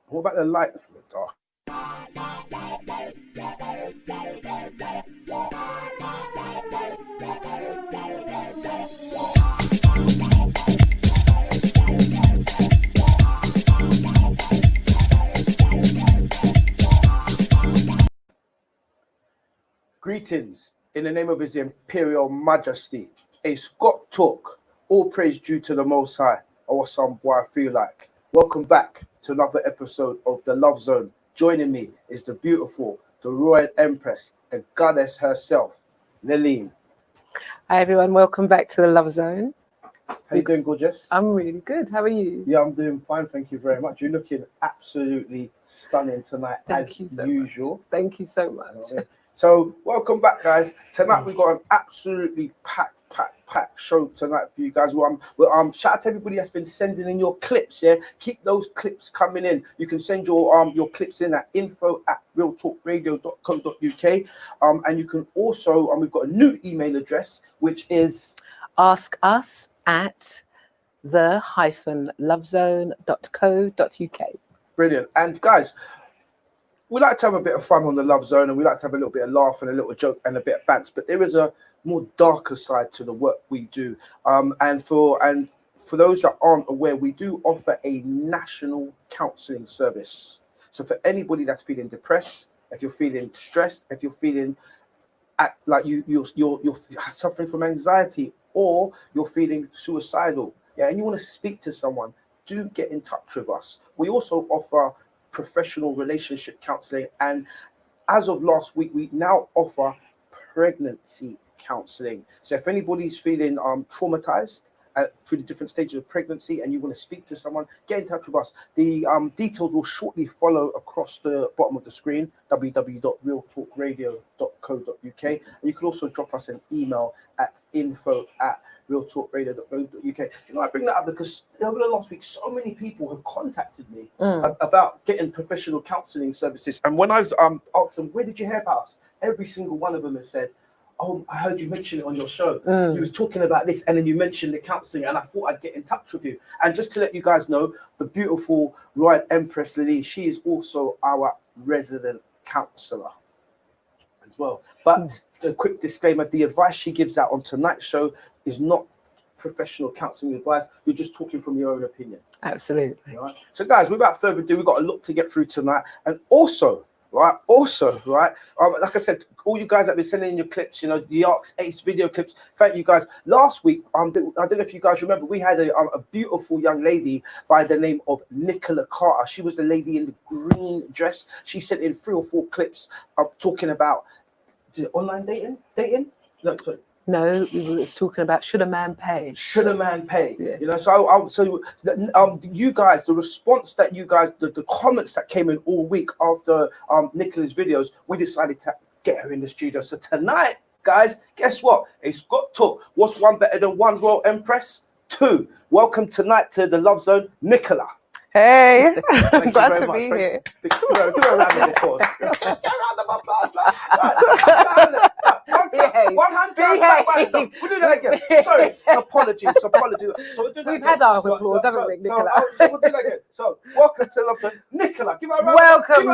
What about the light? Oh. Greetings in the name of His Imperial Majesty. A Scott talk, all praise due to the Most High, or some boy I feel like. Welcome back to another episode of The Love Zone. Joining me is the beautiful, the Royal Empress, the goddess herself, Lillian. Hi everyone, welcome back to The Love Zone. How you doing, gorgeous? I'm really good. How are you? Yeah, I'm doing fine. Thank you very much. You're looking absolutely stunning tonight, Thank you as so usual. Much. Thank you so much. So, welcome back, guys. Tonight we've got an absolutely packed show tonight for you guys. Shout out to everybody that's been sending in your clips. Yeah, keep those clips coming in. You can send your clips in at info@realtalkradio.co.uk. And you can also we've got a new email address which is askus@the-lovezone.co.uk. Brilliant. And guys, we like to have a bit of fun on the Love Zone, and we like to have a little bit of laugh and a little joke and a bit of bants. But there is a more darker side to the work we do. And for those that aren't aware, we do offer a national counselling service. So for anybody that's feeling depressed, if you're feeling stressed, if you're feeling like you're suffering from anxiety, or you're feeling suicidal, yeah, and you want to speak to someone, do get in touch with us. We also offer professional relationship counseling, and as of last week we now offer pregnancy counseling. So if anybody's feeling traumatized through the different stages of pregnancy and you want to speak to someone, get in touch with us. The details will shortly follow across the bottom of the screen, www.realtalkradio.co.uk, and you can also drop us an email at info@realtalkradio.co.uk. You know, I bring that up because over the last week, so many people have contacted me about getting professional counselling services. And when I've asked them, where did you hear about us? Every single one of them has said, oh, I heard you mention it on your show. You was talking about this, and then you mentioned the counselling, and I thought I'd get in touch with you. And just to let you guys know, the beautiful Royal Empress Lily, she is also our resident counsellor as well. But a quick disclaimer, the advice she gives out on tonight's show is not professional counselling advice. You're just talking from your own opinion. Absolutely. Right? So guys, without further ado, we've got a lot to get through tonight. And also, like I said, all you guys that have been sending in your clips, you know, the Arcs Ace video clips, thank you guys. Last week, I don't know if you guys remember, we had a beautiful young lady by the name of Nicola Carter. She was the lady in the green dress. She sent in 3 or 4 clips talking about online dating. No, sorry. No, we were talking about should a man pay? Should a man pay? Yeah. You know, you guys, the response that you guys, the comments that came in all week after Nicola's videos, we decided to get her in the studio. So tonight, guys, guess what? A Scott talk. What's one better than one, Royal Empress? 2. Welcome tonight to the Love Zone, Nicola. Hey, I'm glad to be here. Give her a round of applause. Give her a round of applause. One hand clap by itself. We'll do that again. Sorry, apologies. So we'll do that. We've had our applause, haven't we, Nicola? So we'll do that again. So welcome to Love Zone, Nicola. Give her a round. Welcome,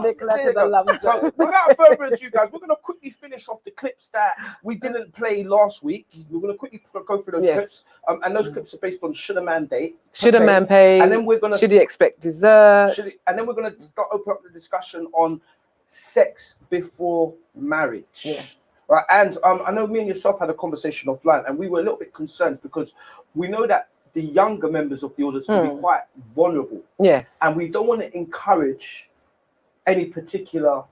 Nicola, to the Love Zone. So without further ado, guys, we're going to quickly finish off the clips that we didn't play last week. We're going to quickly go through those clips. And those clips are based on should a man date? Should a man pay? And then we're going to. Should he expect dessert? And then we're going to open up the discussion on sex before marriage. Yes. Right. And I know me and yourself had a conversation offline, and we were a little bit concerned because we know that the younger members of the audience can be quite vulnerable. Yes. And we don't want to encourage any particular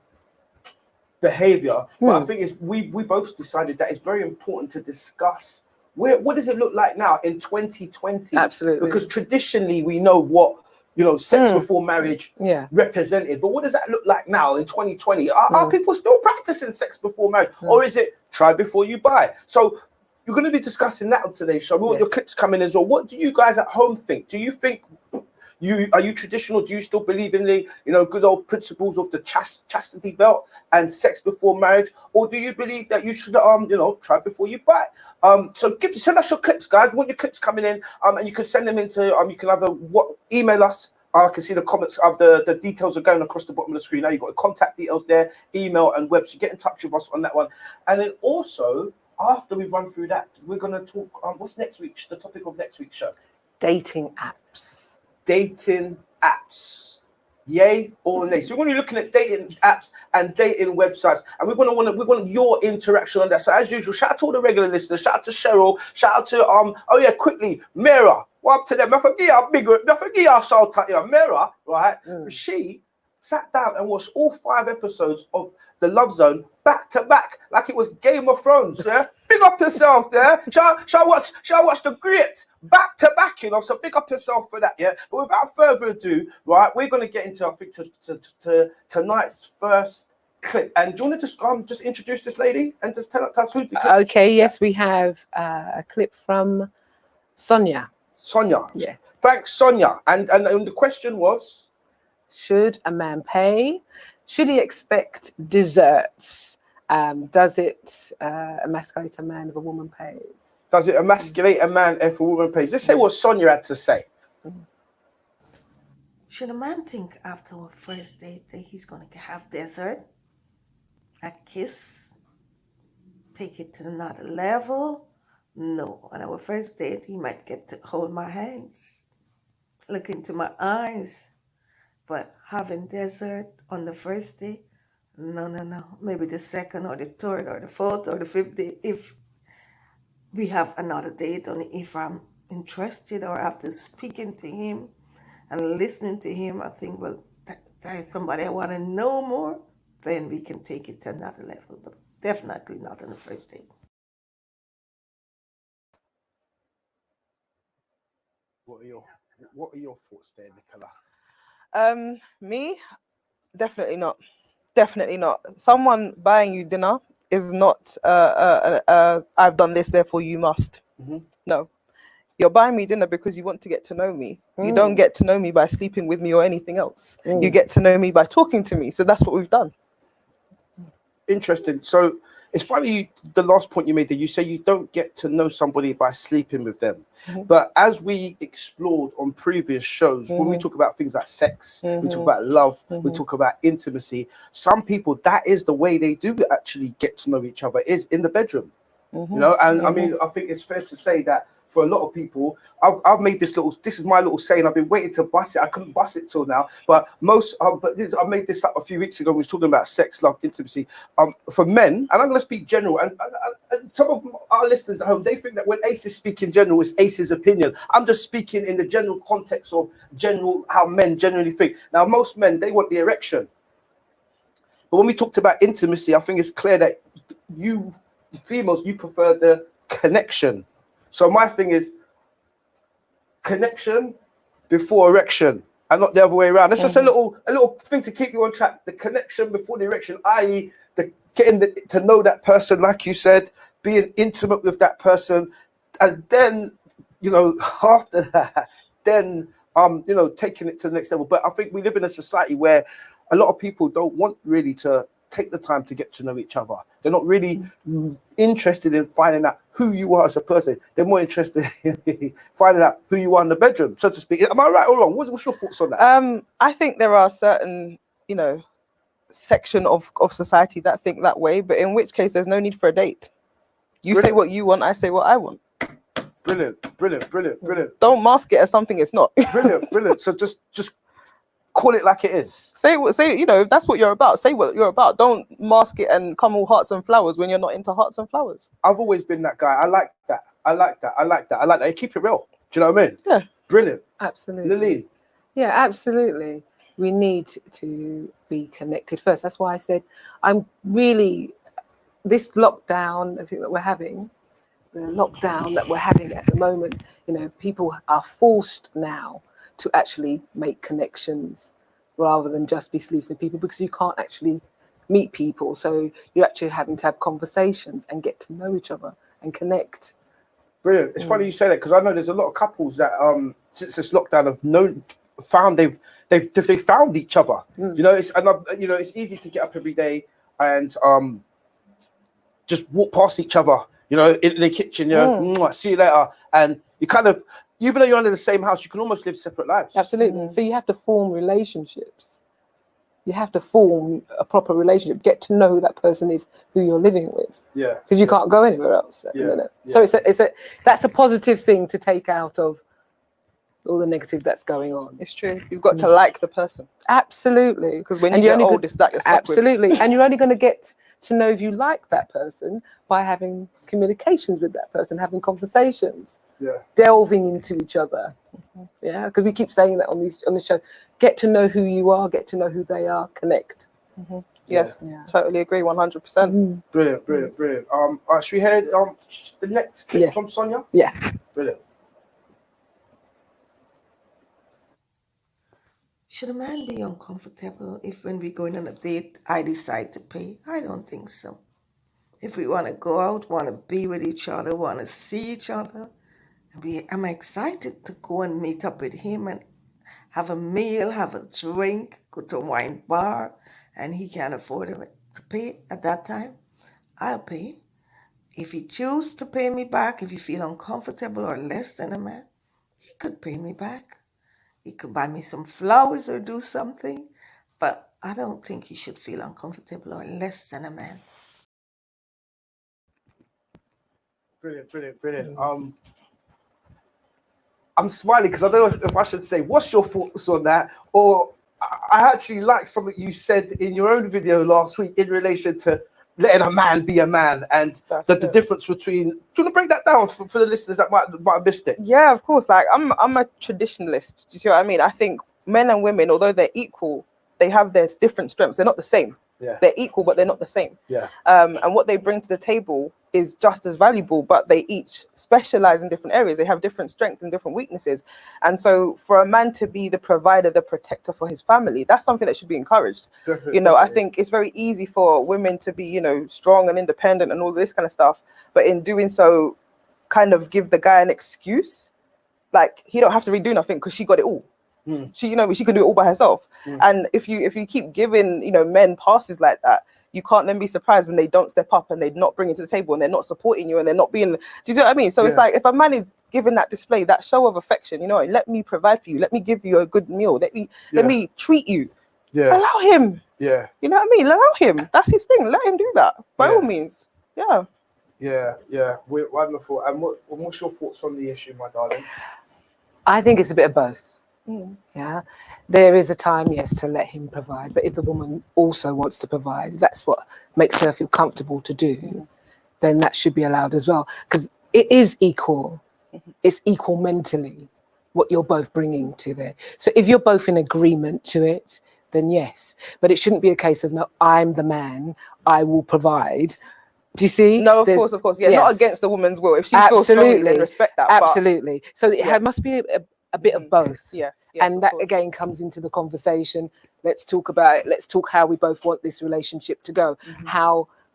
behavior. But I think we both decided that it's very important to discuss what does it look like now in 2020? Absolutely. Because traditionally we know what, you know, sex before marriage represented. But what does that look like now in 2020? Are people still practicing sex before marriage? Or is it try before you buy? So you're going to be discussing that on today's show. We want Yes. your clips coming as well. What do you guys at home think? Do you think are you traditional? Do you still believe in the good old principles of the chastity belt and sex before marriage, or do you believe that you should try before you buy? So send us your clips, guys. We want your clips coming in, and you can send them into you can either email us. I can see the comments of the details are going across the bottom of the screen. Now you've got the contact details there, email and web. So get in touch with us on that one. And then also, after we've run through that, we're going to talk, what's next week? The topic of next week's show? Dating apps. Dating apps. Yay or nay? So we're going to be looking at dating apps and dating websites, and we want your interaction on that. So as usual, shout out to all the regular listeners, shout out to Cheryl, shout out to quickly, Mira. What up to them? I forget our shout out, Mira, right? She sat down and watched all 5 episodes of The Love Zone back to back, like it was Game of Thrones. Yeah, big up yourself. Yeah, shall I watch the grit back to back? So big up yourself for that. Yeah, but without further ado, right, we're gonna get into to tonight's first clip. And do you want to just introduce this lady and just tell us who the clip? Okay, yes, we have a clip from Sonia. Sonia. Yes. Thanks, Sonia. And the question was, Should a man pay? Should he expect desserts? Does it emasculate a man if a woman pays? does it emasculate a man if a woman pays? Let's say what Sonia had to say. Should a man think after a first date that he's going to have dessert, a kiss, take it to another level? No. On our first date, he might get to hold my hands, look into my eyes. But having dessert on the first date, no. Maybe the second or the third or the fourth or the fifth date, if we have another date, or if I'm interested or after speaking to him and listening to him, I think, well, that is somebody I want to know more, then we can take it to another level. But definitely not on the first date. What are your thoughts there, Nicola? Me, definitely not. Someone buying you dinner is not I've done this, therefore you must. No, you're buying me dinner because you want to get to know me. You don't get to know me by sleeping with me or anything else. You get to know me by talking to me. So that's what we've done. Interesting. So it's funny, the last point you made, that you say you don't get to know somebody by sleeping with them. But as we explored on previous shows, when we talk about things like sex, we talk about love, we talk about intimacy, some people, that is the way they do actually get to know each other, is in the bedroom. And I mean, I think it's fair to say that for a lot of people, I've made this is my little saying. I've been waiting to bust it. I couldn't bust it till now. But I made this up a few weeks ago when we was talking about sex, love, intimacy. For men, and I'm going to speak general, and some of our listeners at home, they think that when Aces speak in general, it's Ace's opinion. I'm just speaking in the general context of how men generally think. Now, most men, they want the erection. But when we talked about intimacy, I think it's clear that you females, you prefer the connection. So my thing is connection before erection, and not the other way around. It's just a little thing to keep you on track. The connection before the erection, i.e., getting to know that person, like you said, being intimate with that person, and then after that, then taking it to the next level. But I think we live in a society where a lot of people don't want really to take the time to get to know each other. They're not really interested in finding out who you are as a person. They're more interested in finding out who you are in the bedroom, so to speak. Am I right or wrong? What's your thoughts on that? I think there are certain, section of society that think that way, but in which case there's no need for a date. You say what you want, I say what I want. Brilliant. Don't mask it as something it's not. Brilliant. So just call it like it is. Say, if that's what you're about, say what you're about. Don't mask it and come all hearts and flowers when you're not into hearts and flowers. I've always been that guy. I like that. Keep it real. Do you know what I mean? Yeah. Brilliant. Absolutely. Lillian. Yeah, absolutely. We need to be connected first. That's why I said this lockdown, I think that we're having, the lockdown that we're having at the moment, people are forced now to actually make connections rather than just be sleeping with people, because you can't actually meet people. So you're actually having to have conversations and get to know each other and connect. Brilliant. It's funny you say that because I know there's a lot of couples that since this lockdown have found they've found each other. You know, it's easy to get up every day and just walk past each other. You know, in the kitchen. You know, "Mwah, see you later," and you kind of, even though you're under the same house, you can almost live separate lives. Absolutely. So you have to form relationships. You have to form a proper relationship. Get to know who that person is who you're living with. Yeah. Because you can't go anywhere else at the minute. So that's a positive thing to take out of all the negative that's going on. It's true. You've got to like the person. Absolutely. Because when you get old, it's that you're stuck with. Absolutely. And you're only going to get to know if you like that person by having communications with that person, having conversations, delving into each other. Yeah, because we keep saying that on the show. Get to know who you are, get to know who they are, connect. Yes, totally agree, 100%. Brilliant. Should we hear the next clip from Sonia? Yeah. Brilliant. Should a man be uncomfortable if when we're going on a date, I decide to pay? I don't think so. If we want to go out, want to be with each other, want to see each other, I'm excited to go and meet up with him and have a meal, have a drink, go to a wine bar, and he can afford to pay at that time, I'll pay. If he chooses to pay me back, if he feel uncomfortable or less than a man, he could pay me back. He could buy me some flowers or do something, but I don't think he should feel uncomfortable or less than a man. Brilliant. I'm smiling because I don't know if I should say, what's your thoughts on that? Or I actually like something you said in your own video last week in relation to letting a man be a man and the difference between. Do you want to break that down for the listeners that might have missed it? Yeah, of course. Like I'm a traditionalist. Do you see what I mean? I think men and women, although they're equal, they have their different strengths. They're not the same. Yeah. They're equal, but they're not the same. Yeah. And what they bring to the table is just as valuable, but they each specialize in different areas. They have different strengths and different weaknesses. And so for a man to be the provider, the protector for his family, that's something that should be encouraged. Definitely. I think it's very easy for women to be, strong and independent and all this kind of stuff. But in doing so, kind of give the guy an excuse. Like, he don't have to redo nothing because she got it all. She can do it all by herself. And if you keep giving, men passes like that, you can't then be surprised when they don't step up and they're not bringing to the table and they're not supporting you and they're not being. Do you see what I mean? So it's like, if a man is giving that display, that show of affection, let me provide for you, let me give you a good meal, let me treat you. Allow him. Yeah. You know what I mean? Allow him. That's his thing. Let him do that by all means. Yeah. Yeah. Wonderful. And what's your thoughts on the issue, my darling? I think it's a bit of both. Yeah, there is a time, yes, to let him provide, but if the woman also wants to provide, that's what makes her feel comfortable to do, then that should be allowed as well, because it is equal. It's equal mentally what you're both bringing to there. So if you're both in agreement to it, then yes, but it shouldn't be a case of, no, I'm the man, I will provide. Do you see? No, of course. Yeah, not against the woman's will. If she feels strongly, then respect that. Absolutely. So it must be a bit of both. Yes, and that again comes into the conversation. Let's talk about it. Let's talk how we both want this relationship to go.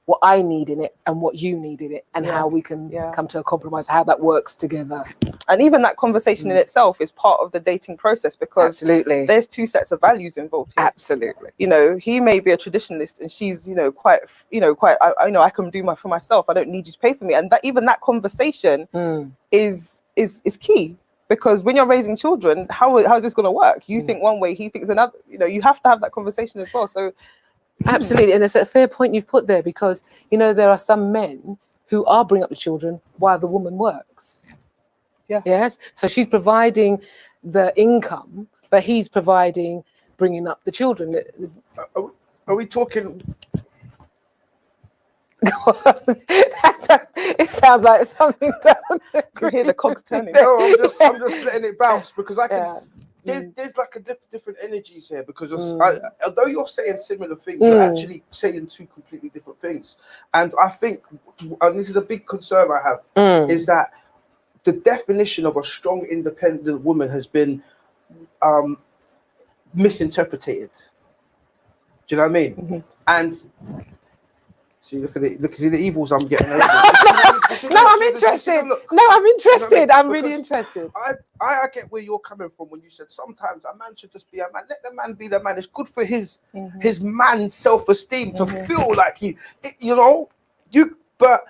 What I need in it and what you need in it, and how we can come to a compromise, how that works together. And even that conversation in itself is part of the dating process, because there's two sets of values involved here. Absolutely. He may be a traditionalist and she's, quite, I can do for myself. I don't need you to pay for me. And that conversation is key. Because when you're raising children, how is this going to work? You think one way, he thinks another. You have to have that conversation as well. So, absolutely, and it's a fair point you've put there, because there are some men who are bringing up the children while the woman works. Yeah. Yes. So she's providing the income, but he's providing bringing up the children. Are we talking? It sounds like something doesn't. You can hear the cogs turning. No, I'm just letting it bounce, because I can. There's like a different energies here, because although you're saying similar things, you're actually saying two completely different things. And I think, and this is a big concern I have, is that the definition of a strong, independent woman has been misinterpreted. Do you know what I mean? And See, look at it. Look, see the evils I'm getting. No, I'm interested. No, I'm interested. I'm really interested. I get where you're coming from when you said sometimes a man should just be a man. Let the man be the man. It's good for his man's self-esteem to feel like but.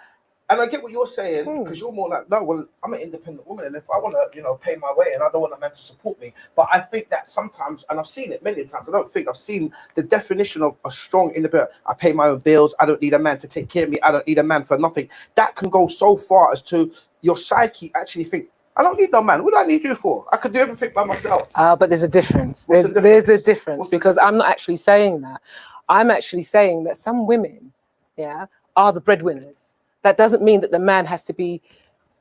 And I get what you're saying, because you're more like, no, well, I'm an independent woman, and if I want to, pay my way, and I don't want a man to support me. But I think that sometimes, and I've seen it many times, I don't think I've seen the definition of a strong independent. I pay my own bills. I don't need a man to take care of me. I don't need a man for nothing. That can go so far as to your psyche actually think, I don't need no man. What do I need you for? I could do everything by myself. But there's a difference. There's a difference because I'm not actually saying that. I'm actually saying that some women, are the breadwinners. That doesn't mean that the man has to be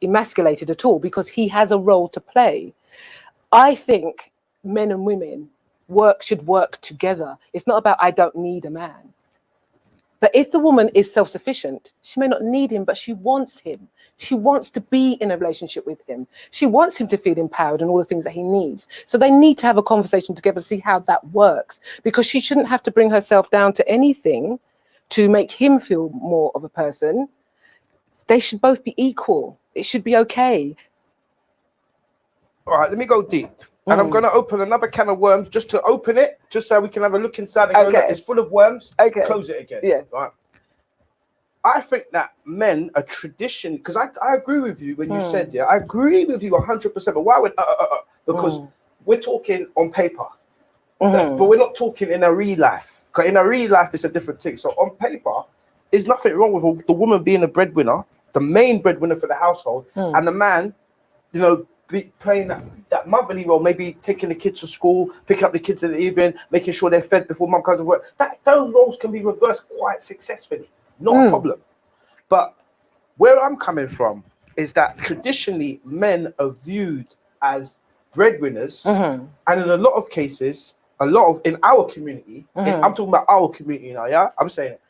emasculated at all, because he has a role to play. I think men and women should work together. It's not about I don't need a man. But if the woman is self-sufficient, she may not need him, but she wants him. She wants to be in a relationship with him. She wants him to feel empowered and all the things that he needs. So they need to have a conversation together to see how that works, because she shouldn't have to bring herself down to anything to make him feel more of a person. They should both be equal. It should be okay. All right, let me go deep. And I'm going to open another can of worms just to open it, just so we can have a look inside and go, look, it's full of worms. Okay. Close it again. Yes. Right. I think that men are tradition, because I agree with you when you said, I agree with you 100%. But why would, because we're talking on paper, but we're not talking in a real life. Because in a real life, it's a different thing. So on paper, there's nothing wrong with the woman being a breadwinner, the main breadwinner for the household, and the man, playing that motherly role, maybe taking the kids to school, picking up the kids in the evening, making sure they're fed before mum comes to work. Those roles can be reversed quite successfully, not a problem. But where I'm coming from is that traditionally men are viewed as breadwinners, and in a lot of cases, in our community, I'm talking about our community now, I'm saying it,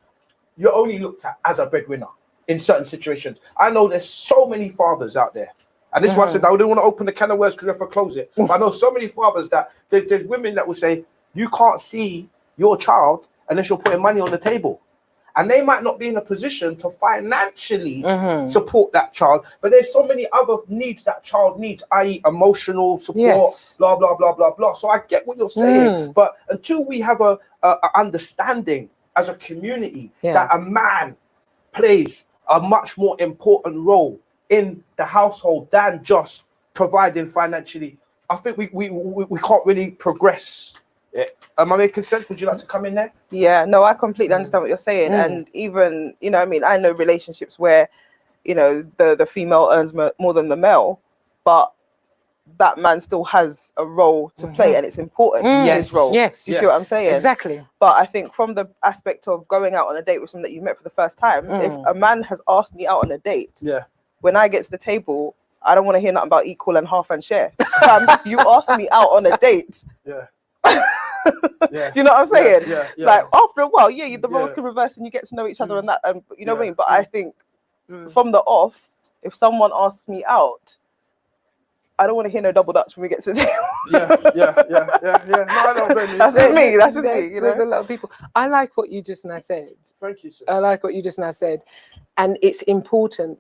you're only looked at as a breadwinner in certain situations. I know there's so many fathers out there. And this is why I said I didn't want to open the can of worms because if I close it. But I know so many fathers that there's women that will say, you can't see your child unless you're putting money on the table. And they might not be in a position to financially support that child. But there's so many other needs that child needs, i.e. emotional support, blah, blah, blah, blah, blah. So I get what you're saying. But until we have a understanding as a community that a man plays a much more important role in the household than just providing financially, I think we can't really progress. Am I making sense? Would you like to come in there? Yeah, no, I completely understand what you're saying. And even, I know relationships where, the female earns more than the male, but that man still has a role to play, and it's important in his role. Yes. Do you see what I'm saying? Exactly. But I think from the aspect of going out on a date with someone that you've met for the first time, if a man has asked me out on a date, when I get to the table, I don't want to hear nothing about equal and half and share. You asked me out on a date. Yeah. Do you know what I'm saying? Yeah. Like after a while, the roles can reverse and you get to know each other and that, and you know what I mean? But I think from the off, if someone asks me out, I don't want to hear no double dutch when we get to the table. Yeah. No, I don't blame you. That's just me. That's just me. There's a lot of people. I like what you just now said. Thank you, sis. I like what you just now said. And it's important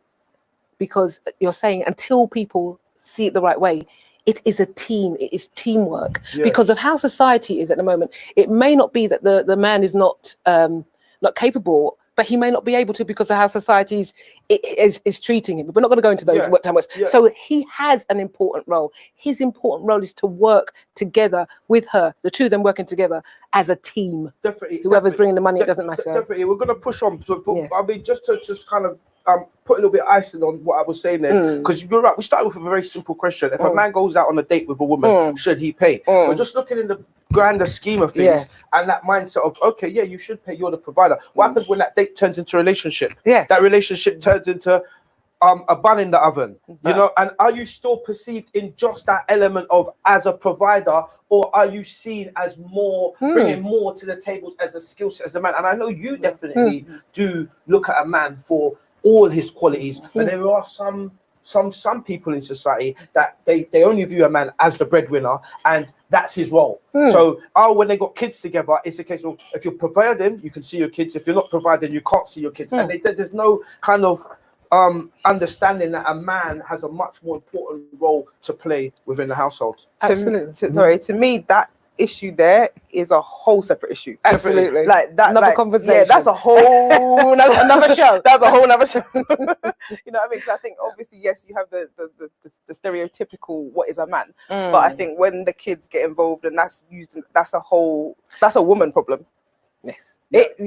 because you're saying until people see it the right way, it is a team, it is teamwork. Because of how society is at the moment, it may not be that the man is not capable, but he may not be able to because of how society is treating him. We're not going to go into those work time works. So he has an important role. His important role is to work together with her, the two of them working together as a team. Definitely. Whoever's bringing the money, it doesn't matter. Definitely. We're going to push on. But I mean, just to kind of put a little bit of icing on what I was saying there, because you're right. We started with a very simple question: if a man goes out on a date with a woman, should he pay? We're just looking in the grander scheme of things and that mindset of okay, you should pay. You're the provider. What happens when that date turns into a relationship? That relationship turns into a bun in the oven, and are you still perceived in just that element of as a provider, or are you seen as more bringing more to the tables as a skill set as a man? And I know you definitely do look at a man for all his qualities, but there are some some people in society that they only view a man as the breadwinner and that's his role. So when they got kids together, it's a case of if you're providing, you can see your kids. If you're not providing, you can't see your kids. And there's no kind of understanding that a man has a much more important role to play within the household. Absolutely. To me, that issue there is a whole separate issue. Absolutely. Like that, Another like, conversation. Yeah, that's a whole Another show. That's a whole other show. You know what I mean? 'Cause I think obviously, yes, you have the stereotypical what is a man, but I think when the kids get involved and that's used, that's a woman problem. Yes. That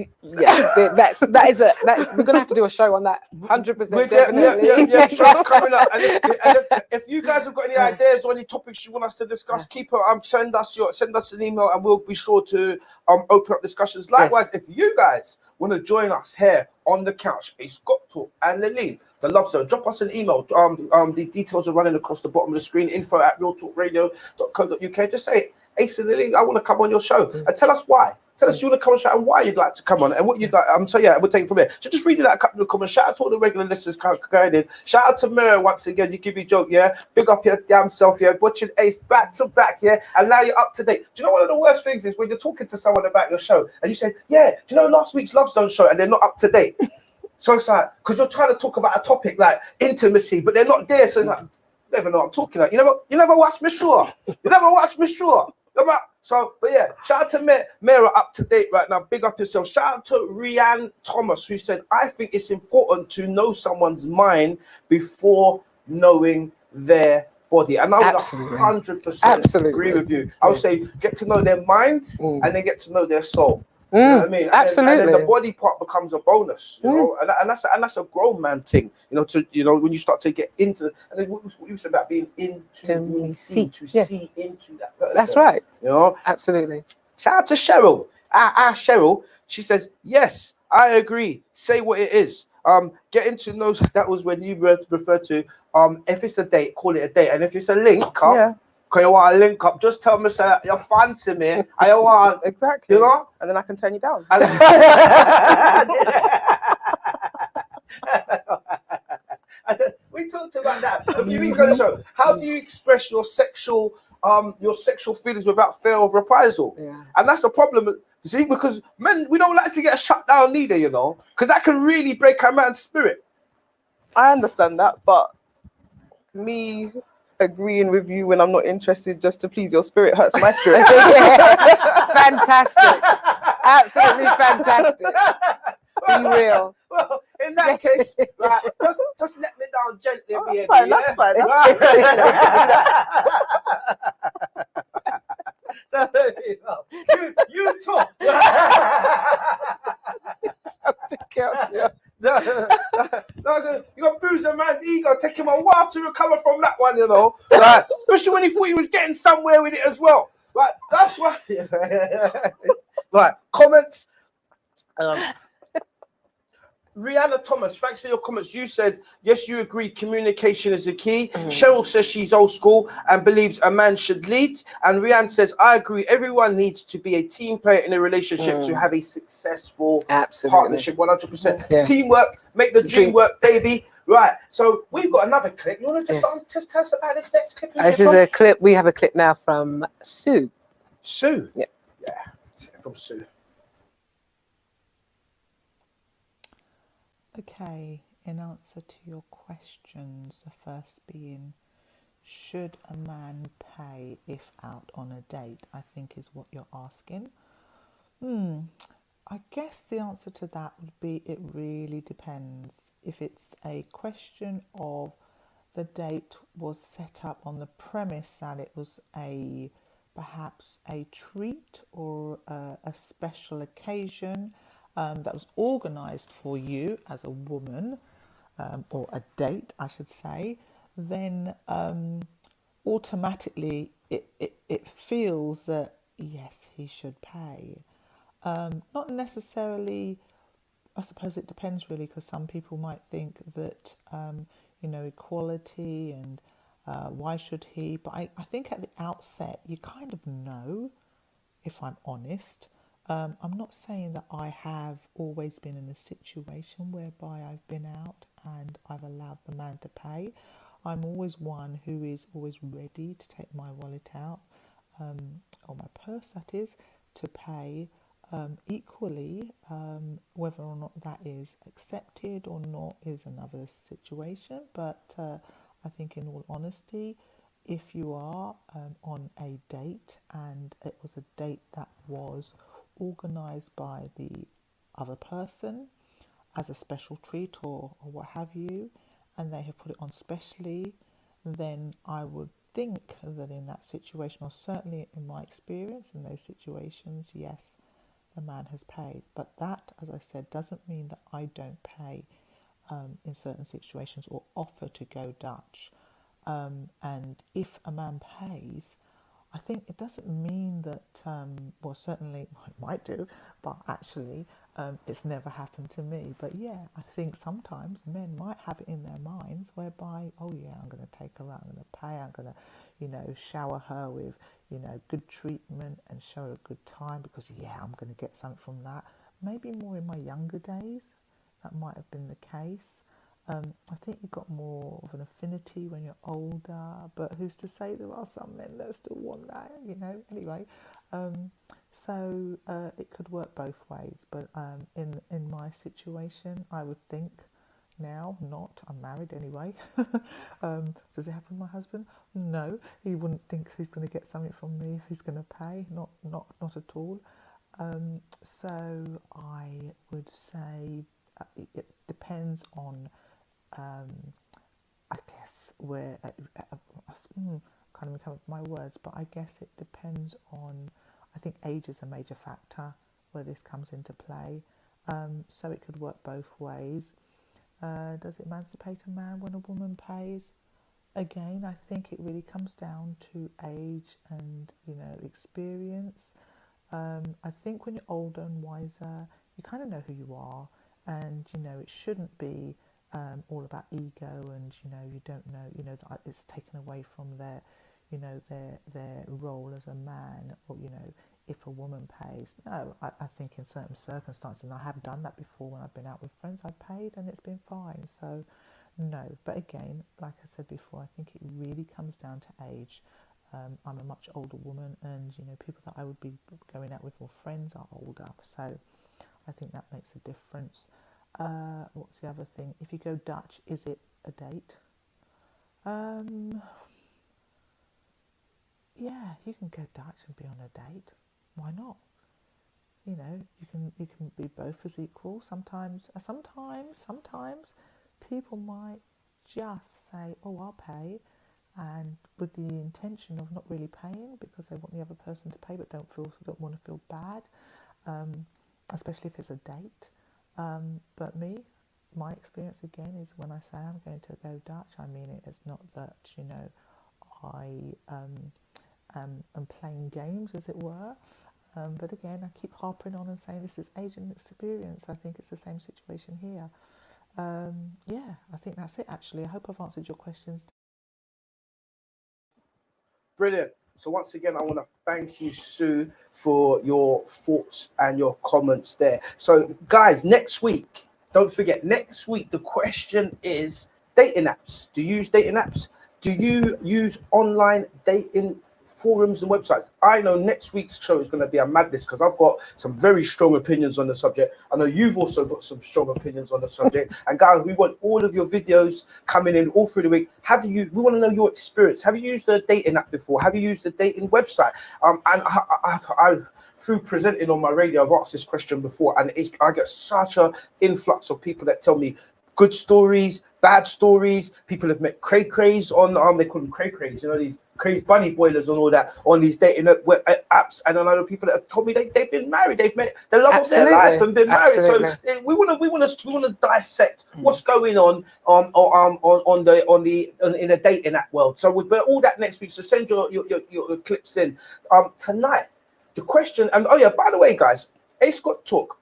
is we're gonna have to do a show on that. 100%. Definitely. Yeah, show's coming up. And if you guys have got any ideas or any topics you want us to discuss, keep it. Send us an email, and we'll be sure to open up discussions. Likewise, if you guys want to join us here on the couch, it's Scott Talk and Lillian, the Love Zone. Drop us an email. The details are running across the bottom of the screen. info@realtalkradio.co.uk. Just say, hey, Lillian, I want to come on your show, and tell us why. Tell us you want to come on show and why you'd like to come on and what you'd like. So yeah, we'll take it from there. So just reading out a couple of comments. Shout out to all the regular listeners going in. Shout out to Mira once again. You give me a joke, yeah. Big up your damn self, yeah. Watching Ace back to back, yeah. And now you're up to date. Do you know one of the worst things is when you're talking to someone about your show and you say, yeah, do you know last week's Love Zone show and they're not up to date? So it's like, because you're trying to talk about a topic like intimacy, but they're not there. So it's like, you never know what I'm talking about. You never watched me sure. You never watched me sure. So, but yeah, shout out to Mira, up to date right now. Big up yourself. Shout out to Rianne Thomas, who said, I think it's important to know someone's mind before knowing their body. And I would 100% agree with you. I would say get to know their mind and then get to know their soul. You know what I mean? Absolutely. And then the body part becomes a bonus, you know, and that's a grown man thing, when you start to get into, and then what you said about being into see into that person. That's right. You know, absolutely. Shout out to Cheryl. Cheryl, she says, yes, I agree. Say what it is. Getting to know, that was when you referred to, if it's a date, call it a date, and if it's a link up, because you want to link up, just tell me that you fancy me. I want exactly, you know, and then I can turn you down. We talked about that a few weeks ago on the show. How do you express your sexual feelings without fear of reprisal? Yeah. And that's a problem, you see, because men, we don't like to get shut down neither, you know, because that can really break a man's spirit. I understand that, but me agreeing with you when I'm not interested just to please your spirit hurts my spirit. Fantastic. Absolutely fantastic. Be real. Well, in that case, right, just let me down gently. That's fine. That's fine. You talk. You got to bruise a man's ego. Take him a while to recover from that one, you know. Right? Especially when he thought he was getting somewhere with it as well. Right? That's why. Right. Comments. Rihanna Thomas, thanks for your comments. You said, yes, you agree communication is the key. Cheryl says she's old school and believes a man should lead. And Rihanna says, I agree. Everyone needs to be a team player in a relationship to have a successful partnership, 100%. Yeah. Teamwork, make the dream work, baby. Right. So we've got another clip. You want to just tell us about this next clip? This is a clip. We have a clip now from Sue. Sue? Yeah. Yeah. From Sue. Okay, in answer to your questions, the first being, should a man pay if out on a date? I think is what you're asking. I guess the answer to that would be it really depends. If it's a question of the date was set up on the premise that it was perhaps a treat or a special occasion, that was organised for you as a woman, or a date, I should say, then automatically it feels that, yes, he should pay. Not necessarily, I suppose it depends really, because some people might think that, equality and why should he, but I think at the outset you kind of know, if I'm honest. I'm not saying that I have always been in a situation whereby I've been out and I've allowed the man to pay. I'm always one who is always ready to take my wallet out, or my purse, that is, to pay. Equally, whether or not that is accepted or not is another situation. But I think, in all honesty, if you are on a date and it was a date that was organised by the other person as a special treat or what have you, and they have put it on specially, then I would think that in that situation, or certainly in my experience in those situations, yes, the man has paid. But that, as I said, doesn't mean that I don't pay in certain situations or offer to go Dutch. And if a man pays, I think it doesn't mean that, well, certainly it might do, but actually it's never happened to me. But yeah, I think sometimes men might have it in their minds whereby, oh yeah, I'm going to take her out, I'm going to pay, I'm going to, shower her with, good treatment and show her a good time because, yeah, I'm going to get something from that. Maybe more in my younger days, that might have been the case. I think you've got more of an affinity when you're older, but who's to say there are some men that still want that, anyway. So it could work both ways, but in my situation, I would think now, I'm married anyway. Does it happen to my husband? No, he wouldn't think he's going to get something from me if he's going to pay, not at all. So I would say it depends on, I guess, where, can't even come up with my words, but I guess it depends on, I think age is a major factor where this comes into play. So it could work both ways. Does it emancipate a man when a woman pays? Again, I think it really comes down to age and, experience. I think when you're older and wiser, you kind of know who you are, and, it shouldn't be all about ego and, you don't know, that it's taken away from their, their role as a man, or, if a woman pays. No, I think in certain circumstances, and I have done that before when I've been out with friends, I've paid and it's been fine. So, no. But again, like I said before, I think it really comes down to age. I'm a much older woman, and, people that I would be going out with or friends are older. So I think that makes a difference. What's the other thing? If you go Dutch, is it a date? Yeah, you can go Dutch and be on a date. Why not? You can be both as equal. Sometimes people might just say, "Oh, I'll pay," and with the intention of not really paying because they want the other person to pay, but don't want to feel bad, especially if it's a date. But my experience again is when I say I'm going to go Dutch, I mean it. It's not that I am playing games, as it were. But again, I keep harping on and saying this is age and experience. I think it's the same situation here. Yeah, I think that's it, actually. I hope I've answered your questions. Brilliant. So once again, I want to thank you, Sue, for your thoughts and your comments there. So guys, next week, don't forget, next week, the question is dating apps. Do you use dating apps? Do you use online dating forums and websites? I know next week's show is going to be a madness because I've got some very strong opinions on the subject. I know you've also got some strong opinions on the subject. And guys, we want all of your videos coming in all through the week. We want to know your experience. Have you used a dating app before? Have you used a dating website? And I through presenting on my radio, I've asked this question before, and I get such an influx of people that tell me good stories, bad stories. People have met cray-crays on, they call them cray-crays, these crazy bunny boilers and all that on these dating apps. And I know people that have told me they've been married, they've met the love of their life and been married. So we want to dissect what's going on in the dating app world. So we'll all that next week. So send your clips in. Tonight, the question, and oh yeah, by the way, guys, A Scott Talk.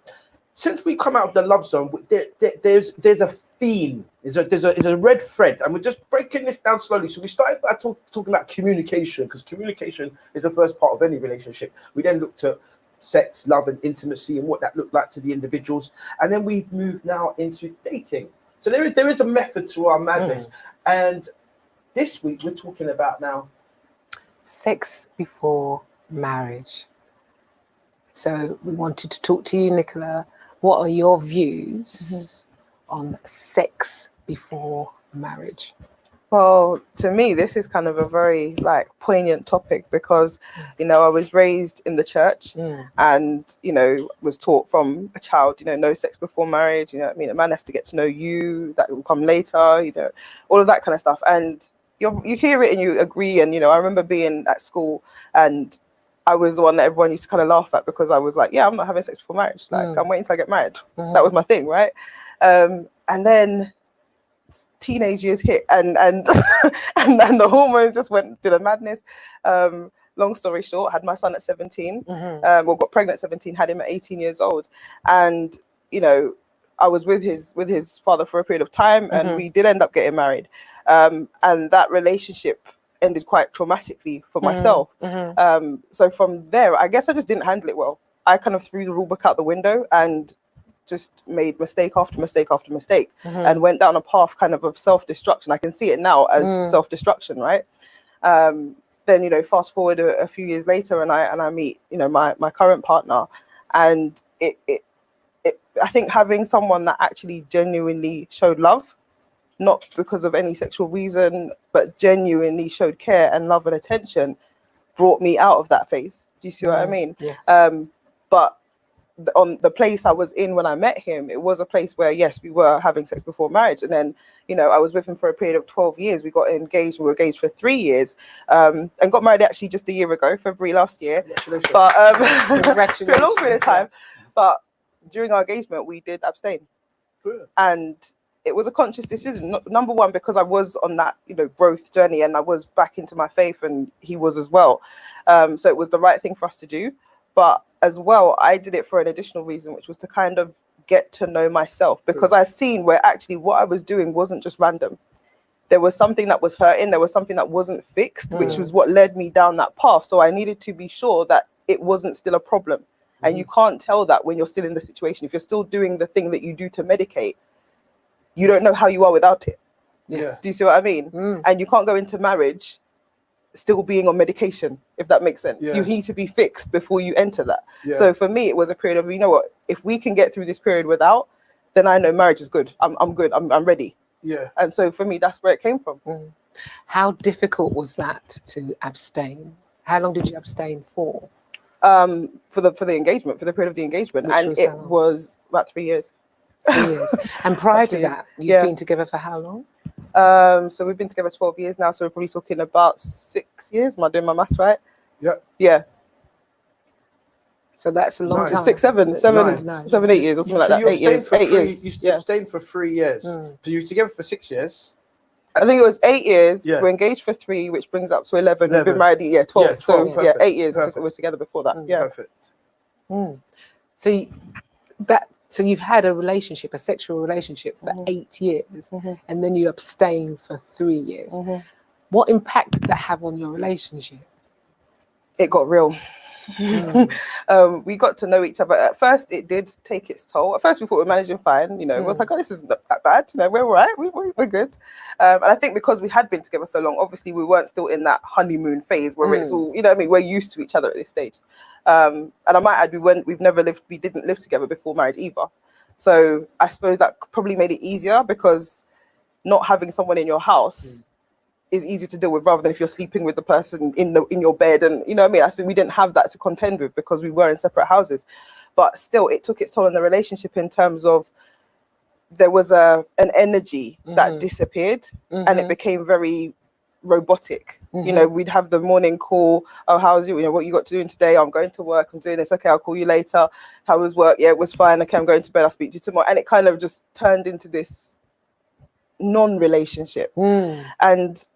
Since we come out of the love zone, there's a theme, there's a red thread, and we're just breaking this down slowly. So we started by talking about communication, because communication is the first part of any relationship. We then looked at sex, love, and intimacy, and what that looked like to the individuals, and then we've moved now into dating. So there is a method to our madness, and This week we're talking about now. Sex before marriage. So we wanted to talk to you, Nicola. What are your views on sex before marriage? Well, to me, this is kind of a very like poignant topic because, you know, I was raised in the church and, you know, was taught from a child, you know, no sex before marriage. You know what I mean? A man has to get to know you, that will come later, you know, all of that kind of stuff. And you hear it and you agree. And, you know, I remember being at school and I was the one that everyone used to kind of laugh at because I was like, yeah, I'm not having sex before marriage. Like, I'm waiting till I get married. That was my thing, right? And then teenage years hit and and the hormones just went to the madness. Long story short, had my son at 17, well, got pregnant at 17, had him at 18 years old. And, you know, I was with his father for a period of time and we did end up getting married. And that relationship ended quite traumatically for myself. So from there, I guess I just didn't handle it well. I kind of threw the rule book out the window and just made mistake after mistake after mistake and went down a path kind of self-destruction. I can see it now as self-destruction, right? Then, you know, fast forward a few years later and I meet, you know, my current partner, and it I think having someone that actually genuinely showed love, not because of any sexual reason, but genuinely showed care and love and attention, brought me out of that phase. Do you see what I mean? Yes. But on the place I was in when I met him, it was a place where, yes, we were having sex before marriage. And then, you know, I was with him for a period of 12 years. We got engaged. We were engaged for 3 years and got married actually just a year ago, February last year. But for a long period of time. But during our engagement, we did abstain. Good. And it was a conscious decision. Number one, because I was on that, you know, growth journey and I was back into my faith and he was as well. So it was the right thing for us to do. But as well, I did it for an additional reason, which was to kind of get to know myself, because I seen where actually what I was doing wasn't just random. There was something that was hurting. There was something that wasn't fixed, which was what led me down that path. So I needed to be sure that it wasn't still a problem. And you can't tell that when you're still in the situation. If you're still doing the thing that you do to medicate, you don't know how you are without it. Yes. Do you see what I mean? And you can't go into marriage still being on medication, if that makes sense. You need to be fixed before you enter that. So for me, it was a period of, you know what, if we can get through this period without, then I know marriage is good. I'm good. I'm ready. Yeah. And so for me, that's where it came from. How difficult was that to abstain? How long did you abstain for? For the engagement, for the period of the engagement. Which and was it how long? was about 3 years. 3 years. And prior to 3 years. that, you've Yeah. been together for how long? So we've been together 12 years now. So we're probably talking about 6 years. Am I doing my maths right? Yeah. Yeah. So that's a long Nice. time. 6, 7, Nice. 7, 8 years or something like that. 8 years. 8 years. You Yeah. abstained for 3 years. So you were together for 6 years. I think it was 8 years. Yeah. We're engaged for 3, which brings up to 11. We've 11. been married 12. Yeah, 12, So yeah, perfect. 8 years Perfect. was together before that. Yeah. Perfect. So you've had a relationship, a sexual relationship for 8 years, and then you abstain for 3 years. What impact did that have on your relationship? It got real. We got to know each other. At first, it did take its toll. At first, we thought we were managing fine. You know, we were like, oh, this isn't that bad. You know, we're all right. We're good. And I think because we had been together so long, obviously we weren't still in that honeymoon phase where it's all, you know what I mean? We're used to each other at this stage. And I might add, we didn't live together before marriage either. So I suppose that probably made it easier because not having someone in your house is easier to deal with rather than if you're sleeping with the person in your bed. And you know what I mean? I think we didn't have that to contend with because we were in separate houses. But still, it took its toll on the relationship in terms of there was an energy that disappeared and it became very robotic. You know, we'd have the morning call. Oh, how's you? You know, what you got to do today? I'm going to work. I'm doing this. Okay, I'll call you later. How was work? Yeah, it was fine. Okay, I'm going to bed. I'll speak to you tomorrow. And it kind of just turned into this non-relationship. And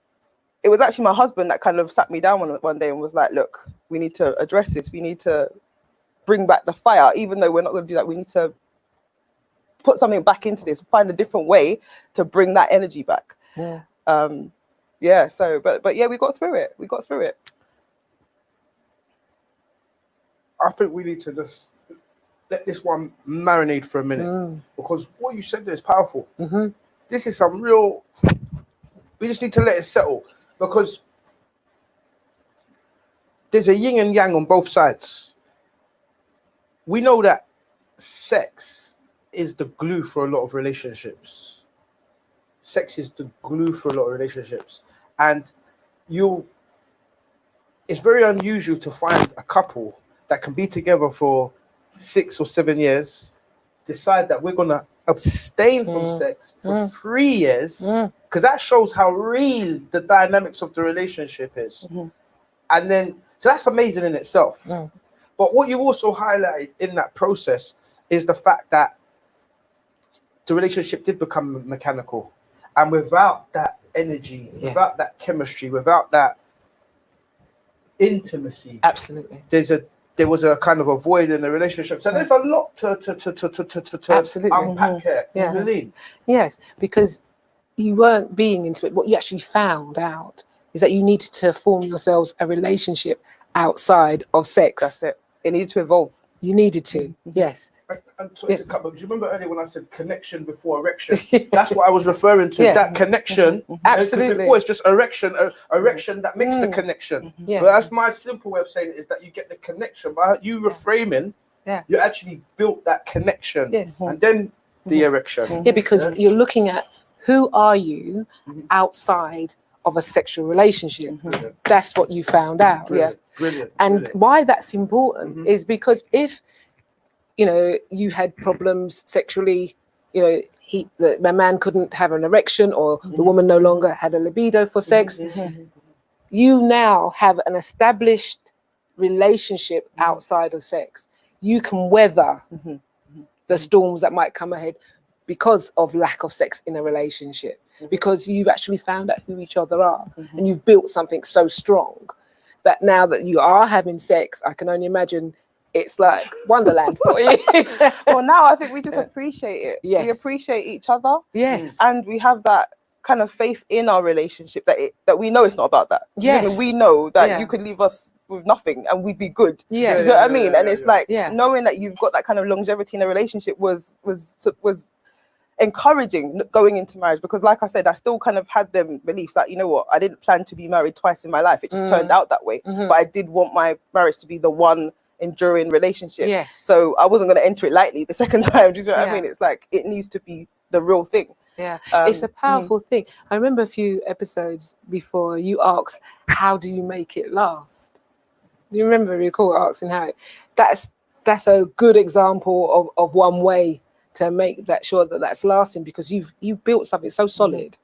it was actually my husband that kind of sat me down one day and was like, look, we need to address this. We need to bring back the fire. Even though we're not going to do that, we need to put something back into this, find a different way to bring that energy back. So, but yeah, we got through it. I think we need to just let this one marinate for a minute because what you said there is powerful. This is some real. We just need to let it settle. because there's a yin and yang on both sides. We know that sex is the glue for a lot of relationships. Sex is the glue for a lot of relationships. And it's very unusual to find a couple that can be together for 6 or 7 years, decide that we're going to abstain from sex for 3 years, because that shows how real the dynamics of the relationship is. And then, so that's amazing in itself. But what you also highlighted in that process is the fact that the relationship did become mechanical. And without that energy, without that chemistry, without that intimacy, Absolutely. there was a kind of a void in the relationship. So there's a lot to Absolutely. unpack here. Yeah. Nalin. Yes, because you weren't being intimate. What you actually found out is that you needed to form yourselves a relationship outside of sex. That's it. It needed to evolve. You needed to, yes. I'm sorry to cut, but do you remember earlier when I said connection before erection? That's what I was referring to. Yes. That connection. Absolutely. Before it's just erection, erection that makes the connection. Yes. But that's my simple way of saying it, is that you get the connection. By you reframing, you actually built that connection. Yes. And then the erection. Yeah, because you're looking at who are you outside of a sexual relationship. That's what you found out. Brilliant. Brilliant. And Brilliant. why that's important is because if you had problems sexually, the man couldn't have an erection, or the woman no longer had a libido for sex, you now have an established relationship outside of sex. You can weather the storms that might come ahead because of lack of sex in a relationship, because you've actually found out who each other are, and you've built something so strong that now that you are having sex, I can only imagine it's like Wonderland for you. Well, now I think we just appreciate it. Yes. We appreciate each other. Yes. And we have that kind of faith in our relationship that we know it's not about that. Do you know what I mean? Yes. We know that Yeah. you could leave us with nothing and we'd be good. Yes. Do you know what I mean? And it's like Yeah. knowing that you've got that kind of longevity in a relationship was encouraging going into marriage, because like I said, I still kind of had them beliefs that, you know what, I didn't plan to be married twice in my life. It just turned out that way. But I did want my marriage to be the one enduring relationship. Yes. So I wasn't going to enter it lightly the second time. Do you know what I Yeah. mean? It's like it needs to be the real thing. Yeah, it's a powerful thing. I remember a few episodes before you asked, how do you make it last? Do you recall asking how? That's a good example of one way to make that sure that that's lasting, because you've built something so solid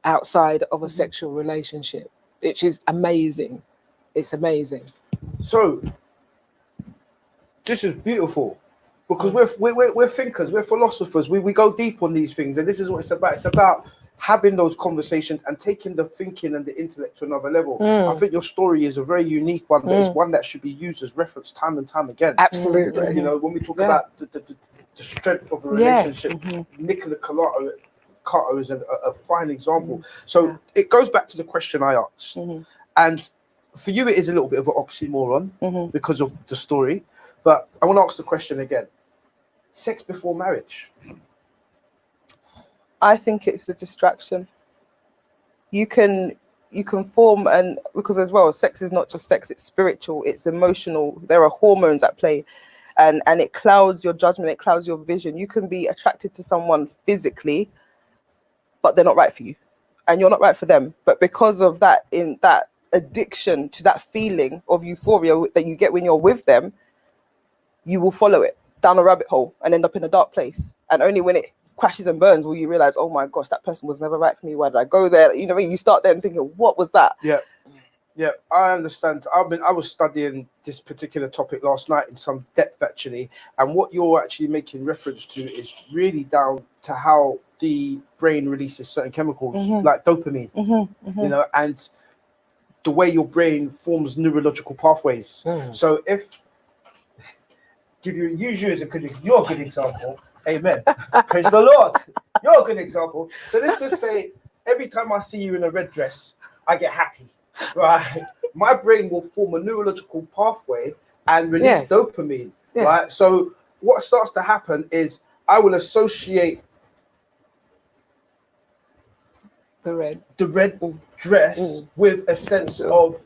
outside of a sexual relationship, which is amazing. It's amazing. So this is beautiful, because we're thinkers, we're philosophers. We go deep on these things, and this is what it's about. It's about having those conversations and taking the thinking and the intellect to another level. I think your story is a very unique one, but it's one that should be used as reference time and time again. Absolutely. You know, when we talk about the strength of a relationship, Nicola Carter is a fine example. So it goes back to the question I asked, and for you it is a little bit of an oxymoron because of the story, but I want to ask the question again. Sex before marriage? I think it's a distraction. You can form, and because as well, sex is not just sex, it's spiritual, it's emotional. There are hormones at play, and it clouds your judgment, it clouds your vision. You can be attracted to someone physically, but they're not right for you, and you're not right for them. But because of that, in that addiction to that feeling of euphoria that you get when you're with them, you will follow it down a rabbit hole and end up in a dark place. And only when it crashes and burns will you realize, oh my gosh, that person was never right for me. Why did I go there? You know, you start there and thinking, what was that? Yeah, I understand. I was studying this particular topic last night in some depth, actually, and what you're actually making reference to is really down to how the brain releases certain chemicals like dopamine, you know, and the way your brain forms neurological pathways. So if use you as a good example, you're a good example. Amen. Praise the Lord. You're a good example. So let's just say every time I see you in a red dress, I get happy. Right, my brain will form a neurological pathway and release dopamine. Right, so what starts to happen is I will associate The red the red dress with a sense of